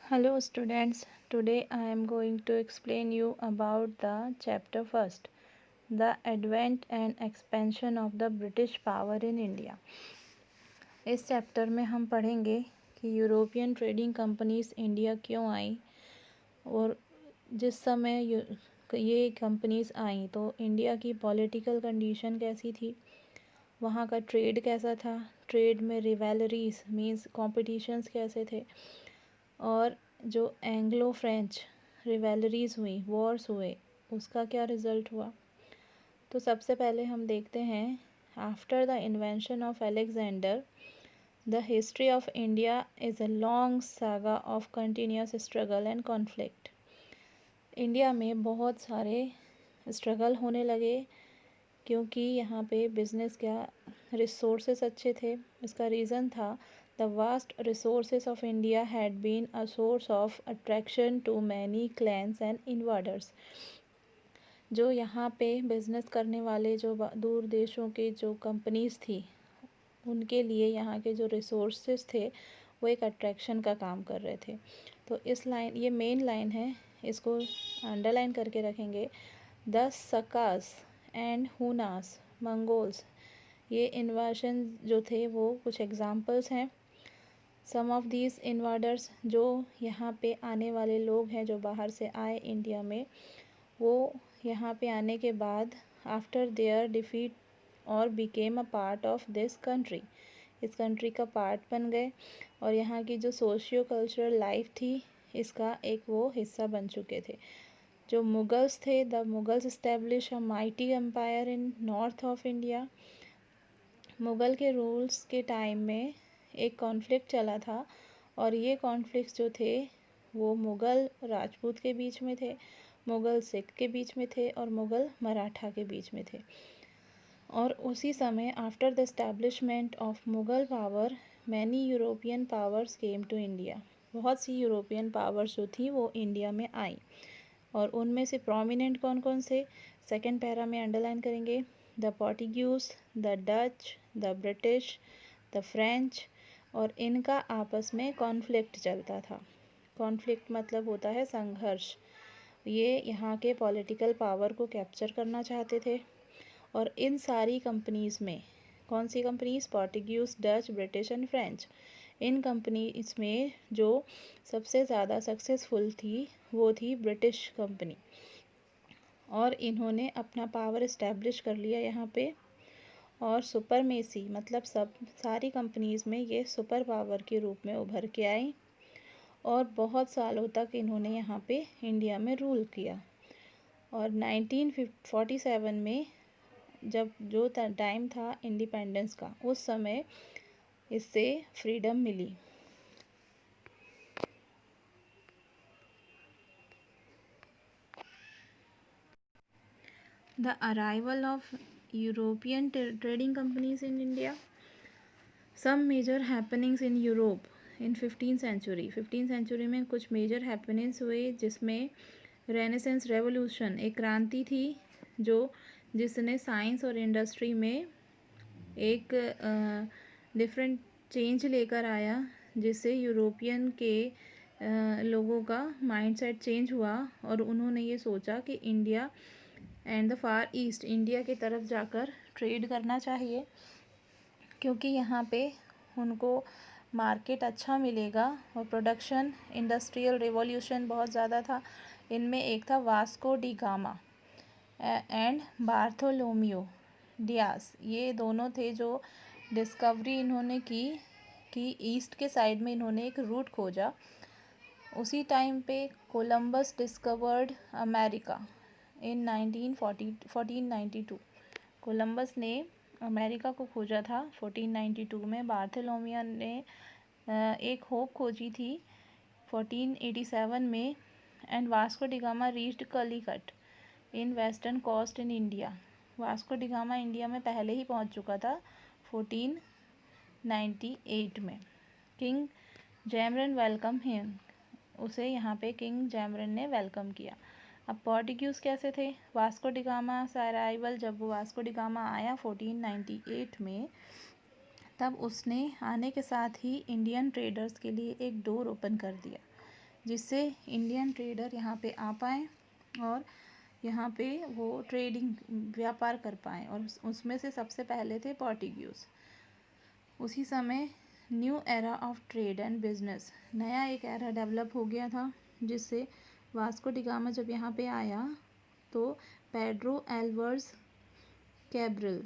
Hello students, today I am going to explain you about the chapter first, the advent and expansion of the British power in India. इस chapter में हम पढ़ेंगे कि European trading companies India क्यों आई और जिस समय ये कंपनीज आई तो इंडिया की पॉलिटिकल कंडीशन कैसी थी, वहाँ का ट्रेड कैसा था, ट्रेड में रिवैलरीज मींस कॉम्पिटिशन्स कैसे थे और जो एंग्लो फ्रेंच रिवैलरीज हुई, वॉर्स हुए, उसका क्या रिज़ल्ट हुआ। तो सबसे पहले हम देखते हैं after the invention of Alexander the history of India is a long saga of continuous struggle and conflict. India में बहुत सारे स्ट्रगल होने लगे क्योंकि यहाँ पे बिज़नेस क्या रिसोर्सेस अच्छे थे। इसका रीज़न था the vast resources of India had been a source of attraction to many clans and invaders। जो यहाँ पे बिज़नेस करने वाले जो दूर देशों के जो कंपनीज थी उनके लिए यहाँ के जो रिसोर्सेज थे वो एक अट्रैक्शन का काम कर रहे थे। तो इस लाइन, ये मेन लाइन है, इसको अंडरलाइन करके रखेंगे। द सकास एंड हुनास मंगोल्स, ये इन्वाजन जो थे वो कुछ एग्जाम्पल्स हैं। सम ऑफ दीज इन्वाडर्स, जो यहाँ पे आने वाले लोग हैं जो बाहर से आए इंडिया में, वो यहाँ पे आने के बाद आफ्टर देयर डिफीट और became a part of this country, इस कंट्री का पार्ट बन गए और यहाँ की जो सोशियो कल्चरल लाइफ थी इसका एक वो हिस्सा बन चुके थे। जो मुगल्स थे, the Mughals establish a mighty empire in north of India. Mughal के रूल्स के टाइम में एक कॉन्फ्लिक्ट चला था और ये कॉन्फ्लिक्ट्स जो थे वो मुग़ल राजपूत के बीच में थे, मुग़ल सिख के बीच में थे और मुग़ल मराठा के बीच में थे। और उसी समय after the establishment of Mughal power many European powers came to India, बहुत सी यूरोपियन पावर्स जो थी वो इंडिया में आई और उनमें से प्रोमिनेंट कौन कौन से, सेकेंड पैरा में अंडरलाइन करेंगे। The Portuguese, the Dutch, the British, the French, और इनका आपस में कॉन्फ्लिक्ट चलता था। कॉन्फ्लिक्ट मतलब होता है संघर्ष। ये यहाँ के पॉलिटिकल पावर को कैप्चर करना चाहते थे और इन सारी कंपनीज़ में, कौन सी companies, Portuguese, Dutch, British and French, इन कंपनीज़ में जो सबसे ज़्यादा सक्सेसफुल थी वो थी ब्रिटिश कंपनी और इन्होंने अपना पावर इस्टेब्लिश कर लिया यहाँ पे। और सुपरमेसी मतलब सब सारी कंपनीज़ में ये सुपर पावर के रूप में उभर के आई और बहुत सालों तक इन्होंने यहाँ पे इंडिया में रूल किया। और 1947 में जब जो टाइम था इंडिपेंडेंस का, उस समय इससे फ्रीडम मिली। The arrival of European trading companies in India. Some major happenings in Europe in 15th century। 15th century में कुछ मेजर हैपनिंग्स हुए जिसमें रेनेसेंस रेवोल्यूशन, एक क्रांति थी जो जिसने साइंस और इंडस्ट्री में एक डिफरेंट चेंज लेकर आया, जिससे यूरोपियन के लोगों का माइंडसेट चेंज हुआ और उन्होंने ये सोचा कि India and the far east, India की तरफ जाकर ट्रेड करना चाहिए क्योंकि यहाँ पे उनको मार्केट अच्छा मिलेगा और प्रोडक्शन, इंडस्ट्रियल रिवॉल्यूशन बहुत ज़्यादा था। इनमें एक था Vasco da Gama and Bartholomew Dias, ये दोनों थे जो डिस्कवरी इन्होंने की कि ईस्ट के साइड में इन्होंने एक रूट खोजा। उसी टाइम पे Columbus discovered America in 1492। Columbus ने अमेरिका को खोजा था 1492 में। बार्थोलोमियो ने एक होप खोजी थी 1487 में। And Vasco da Gama reached Calicut in western coast in India. Vasco da Gama India में पहले ही पहुंच चुका था 1498 में। किंग जैमरन वेलकम हिम, उसे यहाँ पे किंग जैमरन ने वेलकम किया। अब पोर्टुगीज़ कैसे थे, वास्को डी गामा से अराइवल, जब वो वास्को डी गामा आया 1498 में, तब उसने आने के साथ ही इंडियन ट्रेडर्स के लिए एक डोर ओपन कर दिया जिससे इंडियन ट्रेडर यहाँ पे आ पाए और यहाँ पे वो ट्रेडिंग व्यापार कर पाएँ। और उसमें से सबसे पहले थे पोर्टुगीज़। उसी समय new era of trade and business, नया एक एरा डेवलप हो गया था, जिससे वास्को डी गामा जब यहाँ पे आया तो पेड्रो एल्वर्स कैब्रल,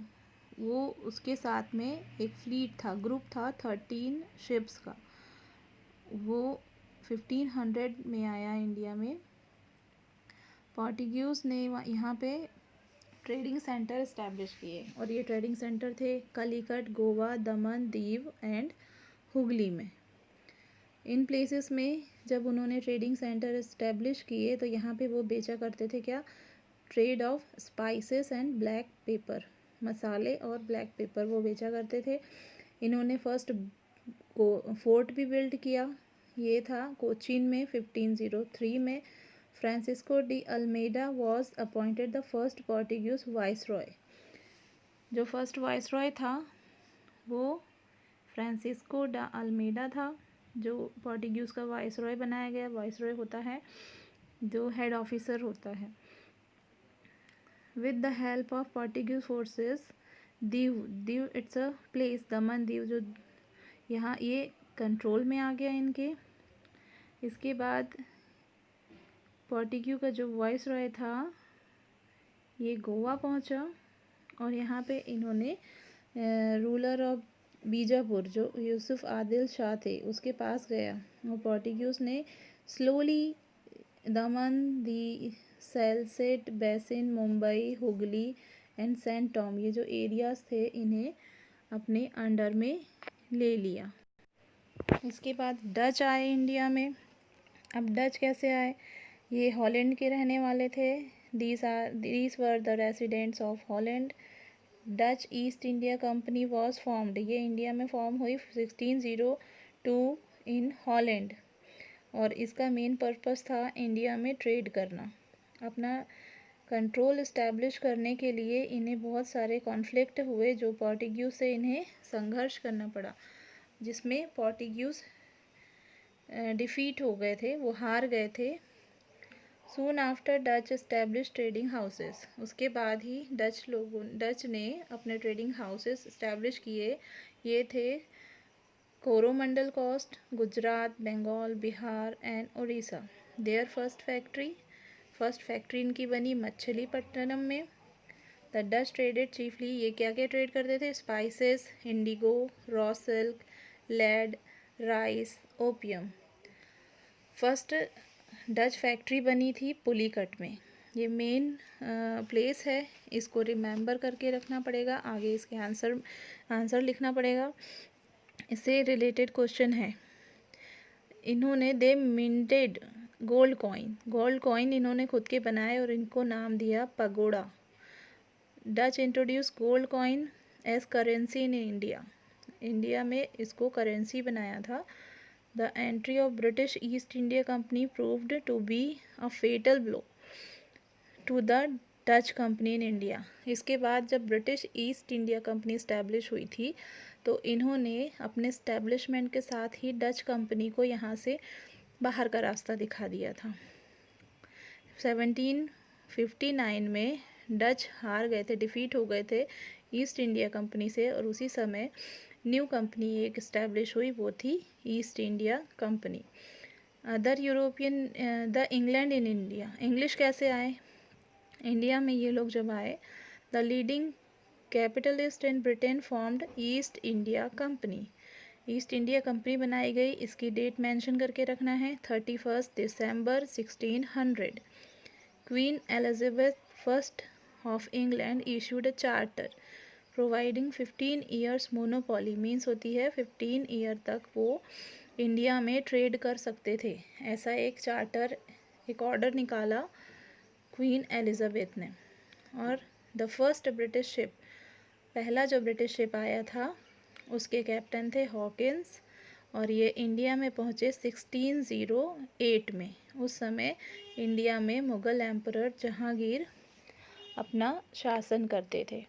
वो उसके साथ में एक फ्लीट था, ग्रुप था 13 शिप्स का, वो 1500 में आया इंडिया में। पोर्टुगीज़ ने यहाँ पे ट्रेडिंग सेंटर इस्टेब्लिश किए और ये ट्रेडिंग सेंटर थे कलिकट, गोवा, दमन, दीव एंड हुगली में। इन प्लेसेस में जब उन्होंने ट्रेडिंग सेंटर इस्टेब्लिश किए तो यहाँ पे वो बेचा करते थे क्या, trade off spices and black pepper, मसाले और ब्लैक पेपर वो बेचा करते थे। इन्होंने फर्स्ट फोर्ट भी बिल्ड किया, ये था कोचीन में 1503 में। Francisco de Almeida was appointed the first Portuguese viceroy. जो फर्स्ट वाइसरॉय था वो फ्रांसिस्को डा अल्मेडा था, जो पोर्टुगीज़ का वाइसरॉय बनाया गया। वाइसरॉय होता है जो हेड ऑफिसर होता है। With the help of Portuguese forces, Diu it's a place, Daman Diu जो यहाँ ये कंट्रोल में आ गया इनके। इसके बाद पोर्टुगीज का जो वाइसरॉय था ये गोवा पहुँचा और यहाँ पे इन्होंने रूलर ऑफ बीजापुर जो यूसुफ आदिल शाह थे उसके पास गया और पोर्टुगीज़ ने slowly Daman, the Salsette Bassein, Mumbai, Hooghly and San Thome, ये जो एरियाज़ थे इन्हें अपने अंडर में ले लिया। इसके बाद डच आए इंडिया में। अब डच कैसे आए, ये हॉलैंड के रहने वाले थे। These were the residents of Holland. Dutch east India company was formed, ये इंडिया में फॉर्म हुई 1602 इन हॉलैंड और इसका मेन पर्पस था इंडिया में ट्रेड करना। अपना कंट्रोल इस्टेब्लिश करने के लिए इन्हें बहुत सारे कॉन्फ्लिक्ट हुए, जो पोर्टुगीज़ से इन्हें संघर्ष करना पड़ा, जिसमें पोर्टुगीज़ डिफीट हो गए थे, वो हार गए थे। Soon after Dutch establish trading houses, उसके बाद ही डच ने अपने ट्रेडिंग हाउसेस इस्टेब्लिश किए। ये थे Coromandel coast, Gujarat, Bengal, Bihar and Orissa. Their first factory इनकी बनी मछलीपट्टनम में। द डच ट्रेडेड चीफली, ये क्या क्या ट्रेड करते थे, spices, indigo, raw silk, lead, rice, opium. First Dutch factory बनी थी पुलीकट में, ये मेन प्लेस है, इसको रिमेंबर करके रखना पड़ेगा, आगे इसके आंसर लिखना पड़ेगा। इससे रिलेटेड क्वेश्चन है। इन्होंने दे मिंटेड गोल्ड कॉइन इन्होंने खुद के बनाए और इनको नाम दिया pagoda. Dutch introduce gold coin as currency in India में इसको करेंसी बनाया था। The entry of British East India Company proved to be a fatal blow to the Dutch Company in India. इसके बाद जब British east India company establish हुई थी तो इन्होंने अपने इस्टेब्लिशमेंट के साथ ही डच कंपनी को यहाँ से बाहर का रास्ता दिखा दिया था। 1759 में डच हार गए थे, डिफीट हो गए थे ईस्ट इंडिया कंपनी से और उसी समय न्यू कंपनी एक इस्टेब्लिश हुई, वो थी east India company. Other European the England in India, English कैसे आए इंडिया में ये लोग जब आए, the leading capitalist in Britain formed east India company. East India company बनाई गई, इसकी डेट मेंशन करके रखना है 31 दिसंबर 1600। Queen Elizabeth first of England issued a charter providing 15 years monopoly, means होती है 15 ईयर तक वो इंडिया में ट्रेड कर सकते थे। ऐसा एक चार्टर, एक ऑर्डर निकाला क्वीन एलिजाबेथ ने। और द फर्स्ट ब्रिटिश शिप, पहला जो ब्रिटिश शिप आया था उसके कैप्टन थे हॉकिंस और ये इंडिया में पहुँचे 1608 में। उस समय इंडिया में मुग़ल एम्परर जहांगीर अपना शासन करते थे।